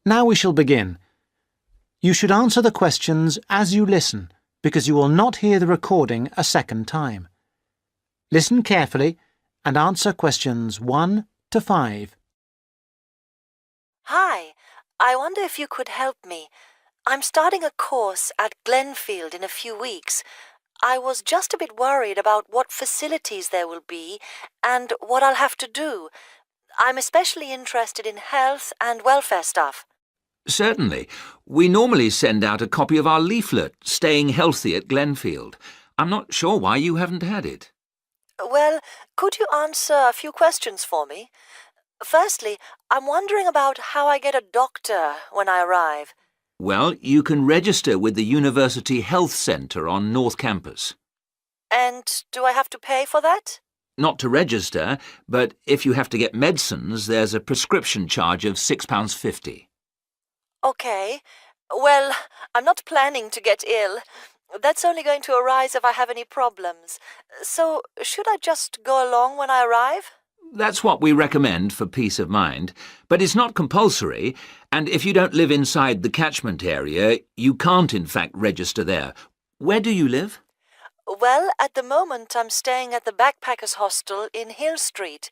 Now we shall begin. You should answer the questions as you listen, because you will not hear the recording a second time. Listen carefully and answer questions 1 to 5. Hi, I wonder if you could help me. I'm starting a course at Glenfield in a few weeks. I was just a bit worried about what facilities there will be and what I'll have to do. I'm especially interested in health and welfare stuff. Certainly. We normally send out a copy of our leaflet, Staying Healthy at Glenfield. I'm not sure why you haven't had it. Well, could you answer a few questions for me? Firstly, I'm wondering about how I get a doctor when I arrive. Well, you can register with the University Health Centre on North Campus. And do I have to pay for that? Not to register, but if you have to get medicines, there's a prescription charge of £6.50. Okay. Well, I'm not planning to get ill. That's only going to arise if I have any problems. So, should I just go along when I arrive? That's what we recommend for peace of mind, but it's not compulsory, and if you don't live inside the catchment area, you can't in fact register there. Where do you live? Well, at the moment I'm staying at the Backpackers Hostel in Hill Street,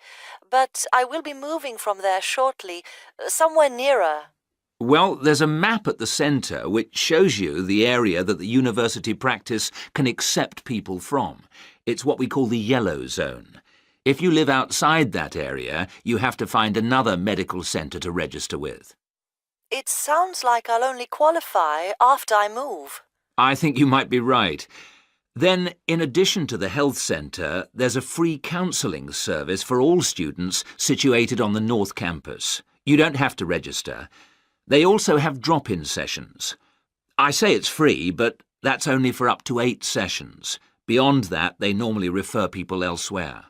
but I will be moving from there shortly, somewhere nearer. Well, there's a map at the centre which shows you the area that the university practice can accept people from. It's what we call the yellow zone. If you live outside that area, you have to find another medical centre to register with. It sounds like I'll only qualify after I move. I think you might be right. Then, in addition to the health centre, there's a free counselling service for all students situated on the North Campus. You don't have to register. They also have drop-in sessions. I say it's free, but that's only for up to 8 sessions. Beyond that, they normally refer people elsewhere.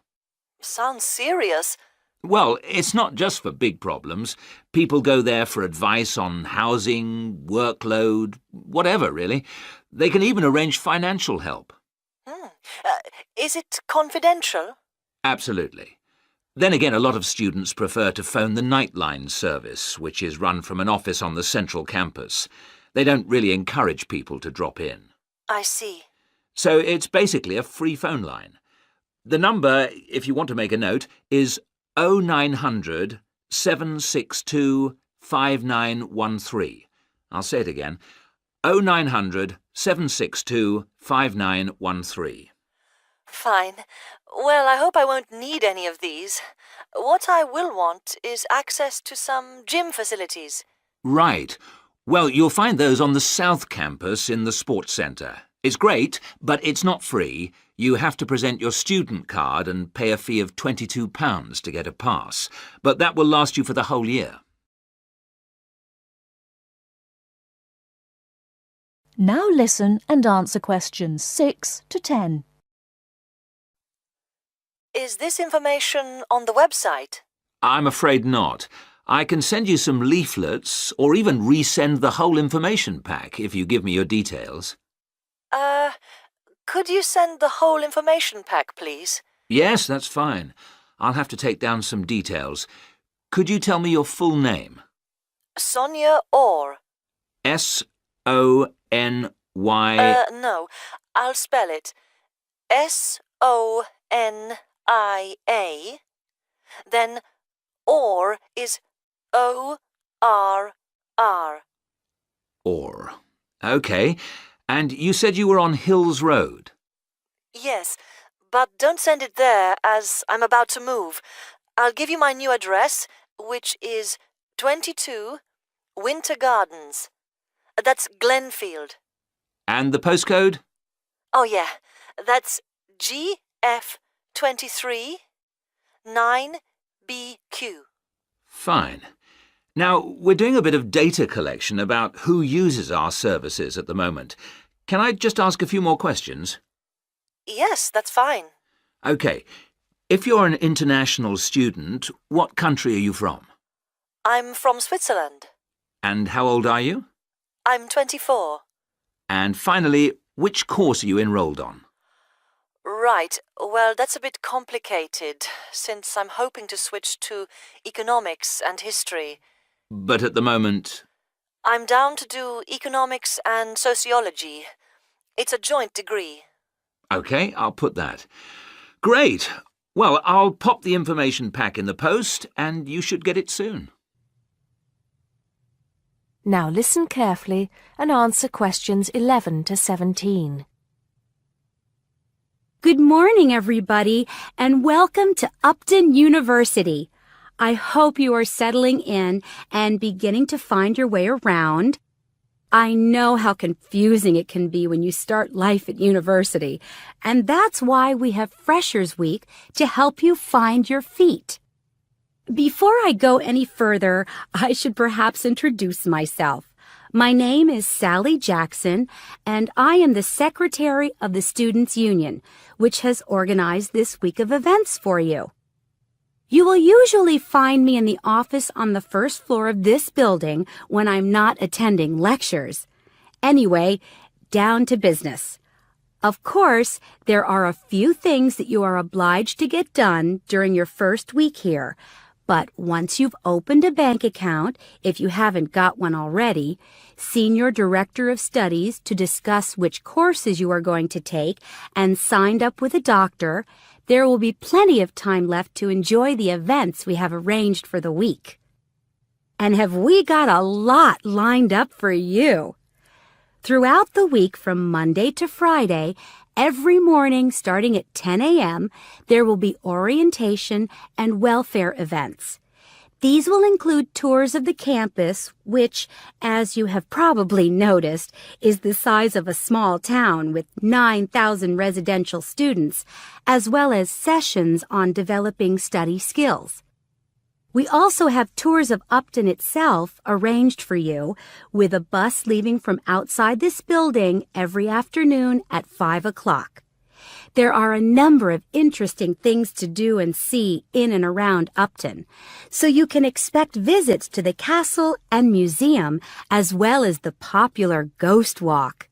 Sounds serious. Well, it's not just for big problems. People go there for advice on housing, workload, whatever, really. They can even arrange financial help. Is it confidential? Absolutely. Then again, a lot of students prefer to phone the Nightline service, which is run from an office on the central campus. They don't really encourage people to drop in. I see. So it's basically a free phone line. The number, if you want to make a note, is 0900 762 5913. I'll say it again. 0900 762 5913. Fine. Well, I hope I won't need any of these. What I will want is access to some gym facilities. Right. Well, you'll find those on the South Campus in the Sports Centre. It's great, but it's not free. You have to present your student card and pay a fee of £22 to get a pass. But that will last you for the whole year. Now listen and answer questions 6 to 10. Is this information on the website? I'm afraid not. I can send you some leaflets or even resend the whole information pack if you give me your details. Could you send the whole information pack, please? Yes, that's fine. I'll have to take down some details. Could you tell me your full name? Sonia Orr. S-O-N-Y... No, I'll spell it. S-O-N-I-A. Then Orr is O-R-R. Orr. OK. And you said you were on Hills Road? Yes, but don't send it there as I'm about to move. I'll give you my new address, which is 22 Winter Gardens. That's Glenfield. And the postcode? Oh, yeah. That's GF23 9BQ. Fine. Now, we're doing a bit of data collection about who uses our services at the moment. Can I just ask a few more questions? Yes, that's fine. OK. If you're an international student, what country are you from? I'm from Switzerland. And how old are you? I'm 24. And finally, which course are you enrolled on? Right. Well, that's a bit complicated, since I'm hoping to switch to economics and history. But at the moment... I'm down to do economics and sociology. It's a joint degree. OK, I'll put that. Great. Well, I'll pop the information pack in the post and you should get it soon. Now listen carefully and answer questions 11 to 17. Good morning, everybody, and welcome to Upton University. I hope you are settling in and beginning to find your way around. I know how confusing it can be when you start life at university, and that's why we have Freshers Week to help you find your feet. Before I go any further, I should perhaps introduce myself. My name is Sally Jackson, and I am the Secretary of the Students' Union, which has organized this week of events for you. You will usually find me in the office on the first floor of this building when I'm not attending lectures. Anyway, down to business. Of course, there are a few things that you are obliged to get done during your first week here. But once you've opened a bank account, if you haven't got one already, seen your director of studies to discuss which courses you are going to take, and signed up with a doctor, there will be plenty of time left to enjoy the events we have arranged for the week. And have we got a lot lined up for you? Throughout the week from Monday to Friday, every morning starting at 10 a.m., there will be orientation and welfare events. These will include tours of the campus, which, as you have probably noticed, is the size of a small town with 9,000 residential students, as well as sessions on developing study skills. We also have tours of Upton itself arranged for you, with a bus leaving from outside this building every afternoon at 5 o'clock. There are a number of interesting things to do and see in and around Upton, so you can expect visits to the castle and museum as well as the popular Ghost Walk.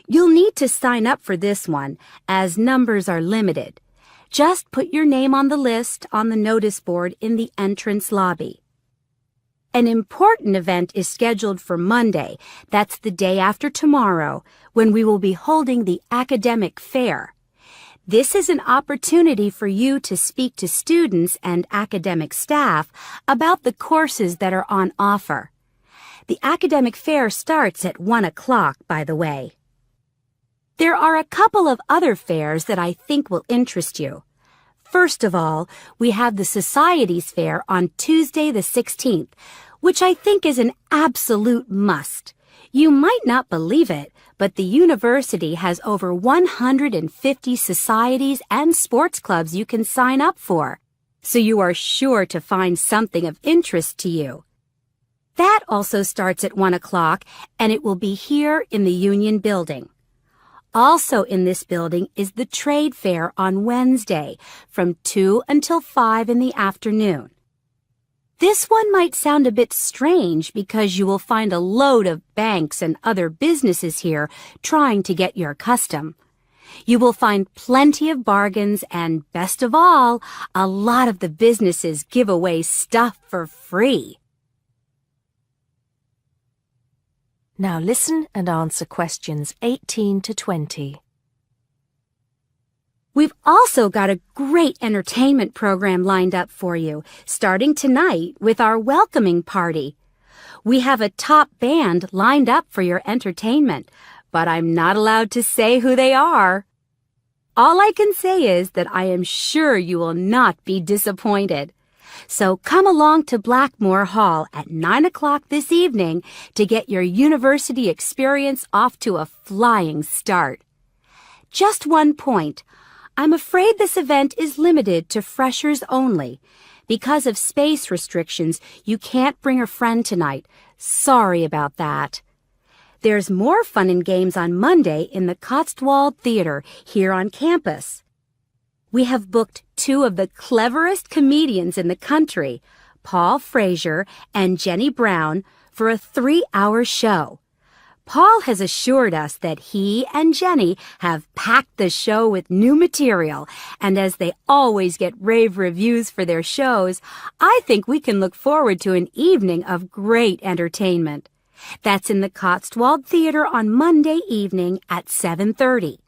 You'll need to sign up for this one, as numbers are limited. Just put your name on the list on the notice board in the entrance lobby. An important event is scheduled for Monday, that's the day after tomorrow, when we will be holding the academic fair. This is an opportunity for you to speak to students and academic staff about the courses that are on offer. The academic fair starts at 1 o'clock, by the way. There are a couple of other fairs that I think will interest you. First of all, we have the Societies Fair on Tuesday the 16th, which I think is an absolute must. You might not believe it, but the university has over 150 societies and sports clubs you can sign up for, so you are sure to find something of interest to you. That also starts at 1 o'clock, and it will be here in the Union Building. Also in this building is the Trade Fair on Wednesday from 2 until 5 in the afternoon. This one might sound a bit strange because you will find a load of banks and other businesses here trying to get your custom. You will find plenty of bargains and, best of all, a lot of the businesses give away stuff for free. Now listen and answer questions 18 to 20. We've also got a great entertainment program lined up for you, starting tonight with our welcoming party. We have a top band lined up for your entertainment, but I'm not allowed to say who they are. All I can say is that I am sure you will not be disappointed. So come along to Blackmore Hall at 9 o'clock this evening to get your university experience off to a flying start. Just one point. I'm afraid this event is limited to freshers only. Because of space restrictions, you can't bring a friend tonight. Sorry about that. There's more fun and games on Monday in the Cotswold Theater here on campus. We have booked two of the cleverest comedians in the country, Paul Frazier and Jenny Brown, for a 3-hour show. Paul has assured us that he and Jenny have packed the show with new material, and as they always get rave reviews for their shows, I think we can look forward to an evening of great entertainment. That's in the Cotswold Theatre on Monday evening at 7:30.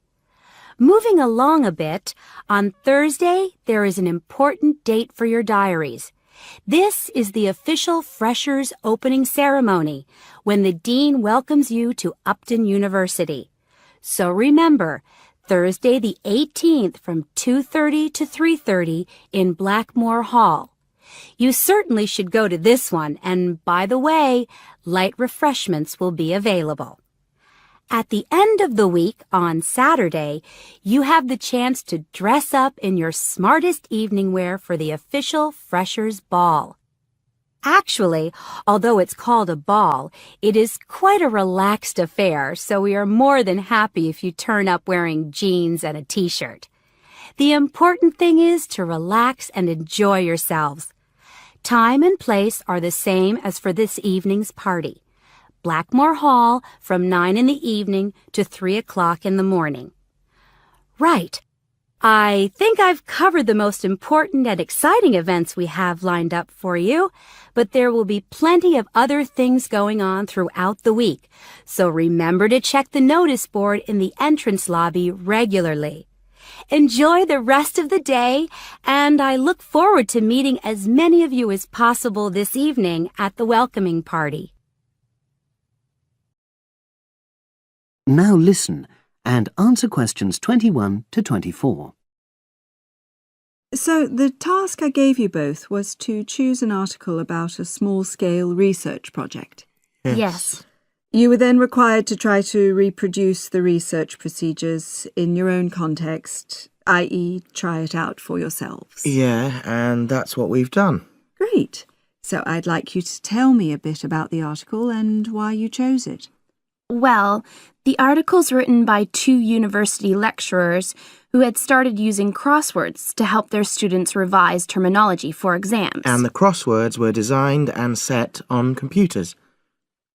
Moving along a bit, on Thursday there is an important date for your diaries. This is the official Freshers opening ceremony, when the Dean welcomes you to Upton University. So remember, Thursday the 18th from 2:30 to 3:30 in Blackmore Hall. You certainly should go to this one, and by the way, light refreshments will be available. At the end of the week, on Saturday, you have the chance to dress up in your smartest evening wear for the official Freshers' Ball. Actually, although it's called a ball, it is quite a relaxed affair, so we are more than happy if you turn up wearing jeans and a t-shirt. The important thing is to relax and enjoy yourselves. Time and place are the same as for this evening's party. Blackmore Hall from 9 in the evening to 3 o'clock in the morning. Right. I think I've covered the most important and exciting events we have lined up for you, but there will be plenty of other things going on throughout the week, so remember to check the notice board in the entrance lobby regularly. Enjoy the rest of the day, and I look forward to meeting as many of you as possible this evening at the welcoming party. Now listen and answer questions 21 to 24. So the task I gave you both was to choose an article about a small-scale research project. Yes. You were then required to try to reproduce the research procedures in your own context, i.e. try it out for yourselves. Yeah, and that's what we've done. Great. So I'd like you to tell me a bit about the article and why you chose it. Well, the article's written by 2 university lecturers who had started using crosswords to help their students revise terminology for exams. And the crosswords were designed and set on computers.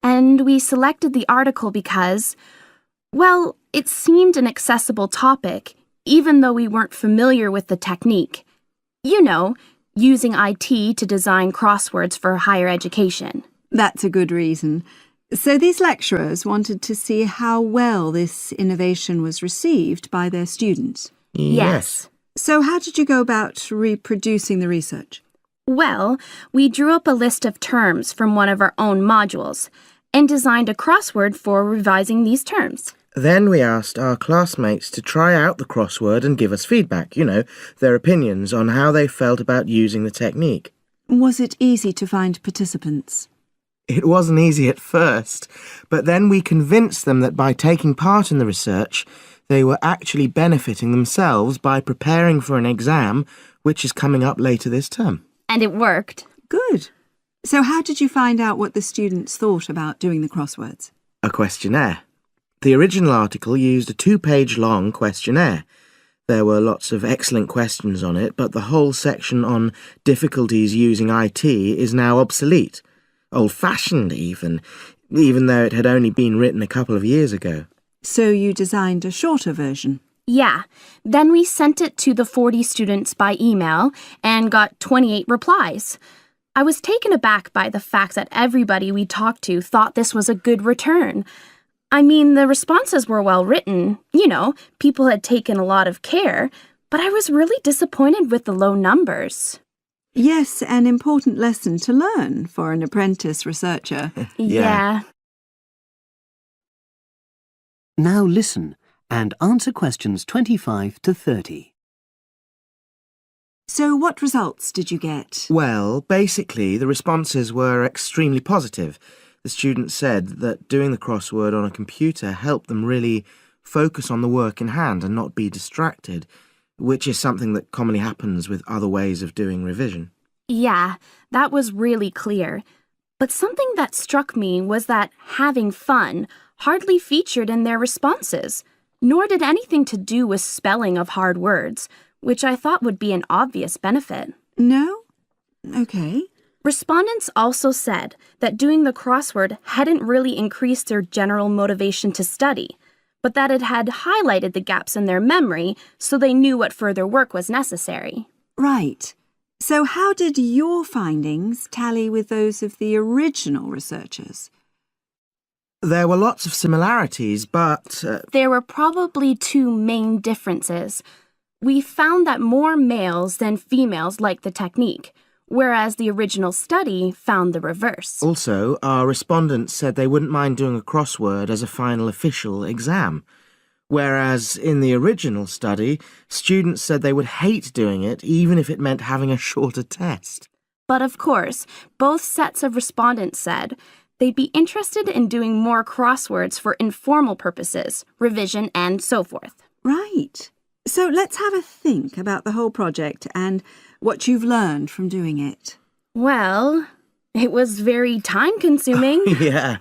And we selected the article because, well, it seemed an accessible topic, even though we weren't familiar with the technique. You know, using IT to design crosswords for higher education. That's a good reason. So these lecturers wanted to see how well this innovation was received by their students. Yes. So how did you go about reproducing the research? Well, we drew up a list of terms from one of our own modules and designed a crossword for revising these terms. Then we asked our classmates to try out the crossword and give us feedback, their opinions on how they felt about using the technique. Was it easy to find participants? It wasn't easy at first, but then we convinced them that by taking part in the research, they were actually benefiting themselves by preparing for an exam, which is coming up later this term. And it worked. Good. So how did you find out what the students thought about doing the crosswords? A questionnaire. The original article used a 2-page long questionnaire. There were lots of excellent questions on it, but the whole section on difficulties using IT is now obsolete. Old-fashioned even though it had only been written a couple of years ago. So you designed a shorter version? Yeah. Then we sent it to the 40 students by email and got 28 replies. I was taken aback by the fact that everybody we talked to thought this was a good return. I mean, the responses were well written. People had taken a lot of care, but I was really disappointed with the low numbers. Yes, an important lesson to learn for an apprentice researcher. Yeah. Now listen and answer questions 25 to 30. So what results did you get? Well, basically, the responses were extremely positive. The students said that doing the crossword on a computer helped them really focus on the work in hand and not be distracted, which is something that commonly happens with other ways of doing revision. Yeah, that was really clear. But something that struck me was that having fun hardly featured in their responses, nor did anything to do with spelling of hard words, which I thought would be an obvious benefit. No? Okay. Respondents also said that doing the crossword hadn't really increased their general motivation to study, but that it had highlighted the gaps in their memory so they knew what further work was necessary. Right. So how did your findings tally with those of the original researchers? There were lots of similarities, but... There were probably two main differences. We found that more males than females liked the technique, whereas the original study found the reverse. Also, our respondents said they wouldn't mind doing a crossword as a final official exam, whereas in the original study, students said they would hate doing it even if it meant having a shorter test. But of course, both sets of respondents said they'd be interested in doing more crosswords for informal purposes, revision, and so forth. Right. So let's have a think about the whole project and what you've learned from doing it. Well, it was very time-consuming. Yeah,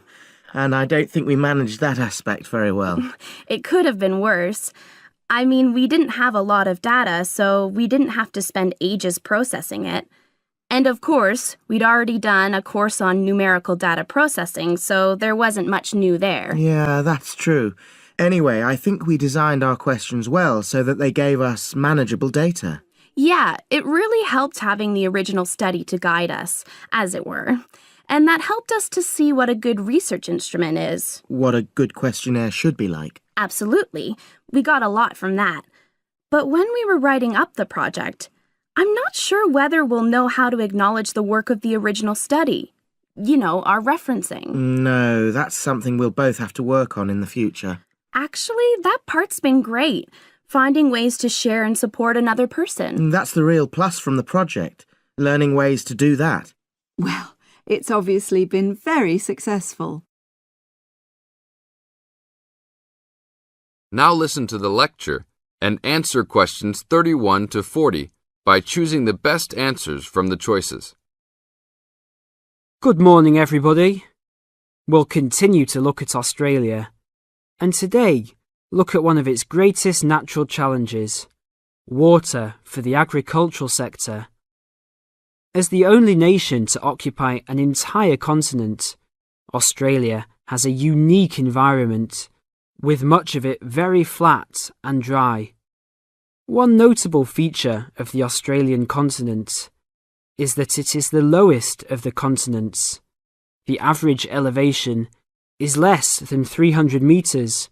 and I don't think we managed that aspect very well. It could have been worse. I mean, we didn't have a lot of data, so we didn't have to spend ages processing it. And of course, we'd already done a course on numerical data processing, so there wasn't much new there. Yeah, that's true. Anyway, I think we designed our questions well so that they gave us manageable data. Yeah, it really helped having the original study to guide us, as it were. And that helped us to see what a good research instrument is. What a good questionnaire should be like. Absolutely. We got a lot from that. But when we were writing up the project, I'm not sure whether we'll know how to acknowledge the work of the original study. You know, our referencing. No, that's something we'll both have to work on in the future. Actually, that part's been great. Finding ways to share and support another person. That's the real plus from the project, learning ways to do that. Well, it's obviously been very successful. Now listen to the lecture and answer questions 31 to 40 by choosing the best answers from the choices. Good morning, everybody. We'll continue to look at Australia, and today look at one of its greatest natural challenges, water for the agricultural sector. As the only nation to occupy an entire continent, Australia has a unique environment, with much of it very flat and dry. One notable feature of the Australian continent is that it is the lowest of the continents. The average elevation is less than 300 metres,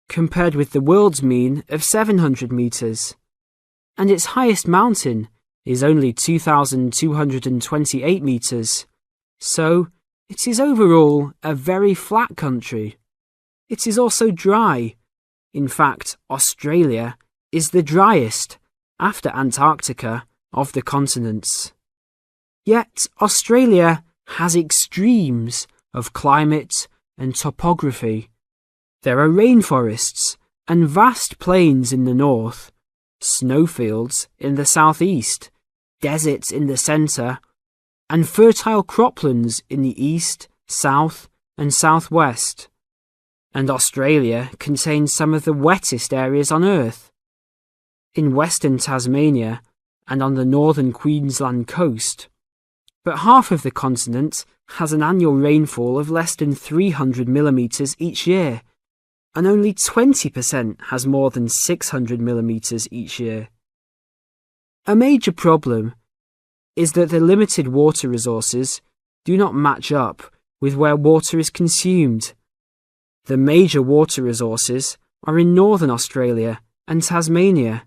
compared with the world's mean of 700 metres, and its highest mountain is only 2,228 metres, so it is overall a very flat country. It is also dry. In fact, Australia is the driest, after Antarctica, of the continents. Yet Australia has extremes of climate and topography. There are rainforests and vast plains in the north, snowfields in the southeast, deserts in the centre, and fertile croplands in the east, south, and southwest. And Australia contains some of the wettest areas on Earth. In western Tasmania and on the northern Queensland coast. But half of the continent has an annual rainfall of less than 300 millimetres each year, and only 20% has more than 600 millimetres each year. A major problem is that the limited water resources do not match up with where water is consumed. The major water resources are in northern Australia and Tasmania,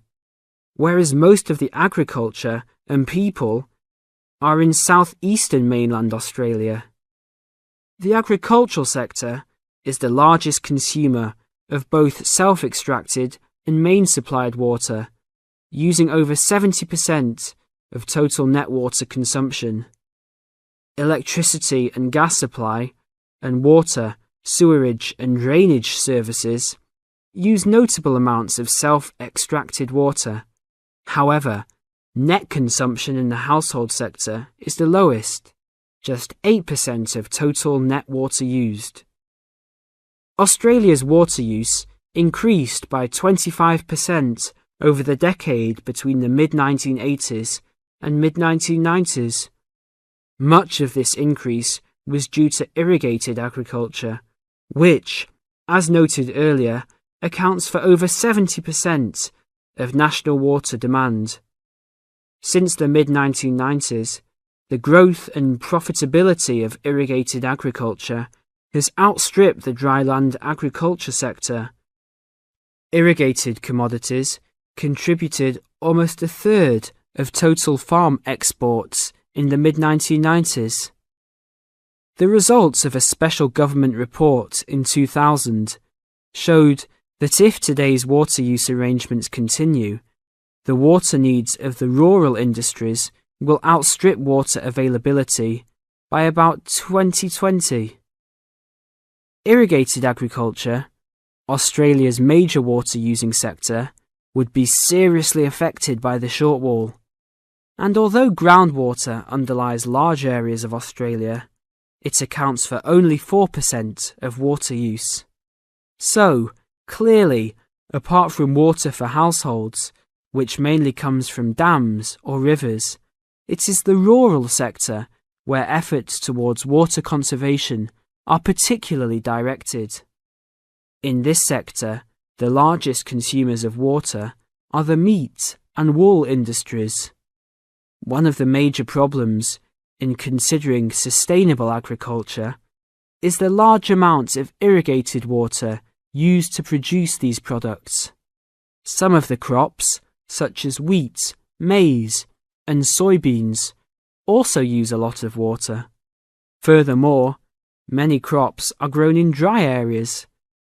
whereas most of the agriculture and people are in southeastern mainland Australia. The agricultural sector is the largest consumer of both self-extracted and main-supplied water, using over 70% of total net water consumption. Electricity and gas supply, and water, sewerage and drainage services use notable amounts of self-extracted water. However, net consumption in the household sector is the lowest, just 8% of total net water used. Australia's water use increased by 25% over the decade between the mid-1980s and mid-1990s. Much of this increase was due to irrigated agriculture, which, as noted earlier, accounts for over 70% of national water demand. Since the mid-1990s, the growth and profitability of irrigated agriculture has outstripped the dryland agriculture sector. Irrigated commodities contributed almost a third of total farm exports in the mid-1990s. The results of a special government report in 2000 showed that if today's water use arrangements continue, the water needs of the rural industries will outstrip water availability by about 2020. Irrigated agriculture, Australia's major water-using sector, would be seriously affected by the shortfall. And although groundwater underlies large areas of Australia, it accounts for only 4% of water use. So, clearly, apart from water for households, which mainly comes from dams or rivers, it is the rural sector where efforts towards water conservation are particularly directed. In this sector, the largest consumers of water are the meat and wool industries. One of the major problems in considering sustainable agriculture is the large amounts of irrigated water used to produce these products. Some of the crops, such as wheat, maize, and soybeans, also use a lot of water. Furthermore, many crops are grown in dry areas,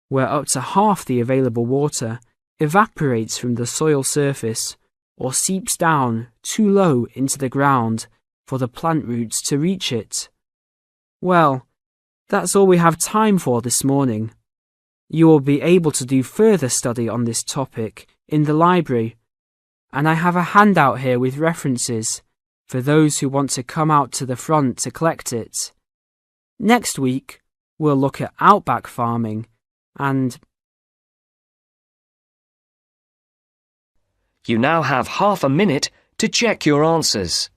where up to half the available water evaporates from the soil surface or seeps down too low into the ground for the plant roots to reach it. Well, that's all we have time for this morning. You will be able to do further study on this topic in the library, and I have a handout here with references for those who want to come out to the front to collect it. Next week, we'll look at outback farming and... You now have half a minute to check your answers.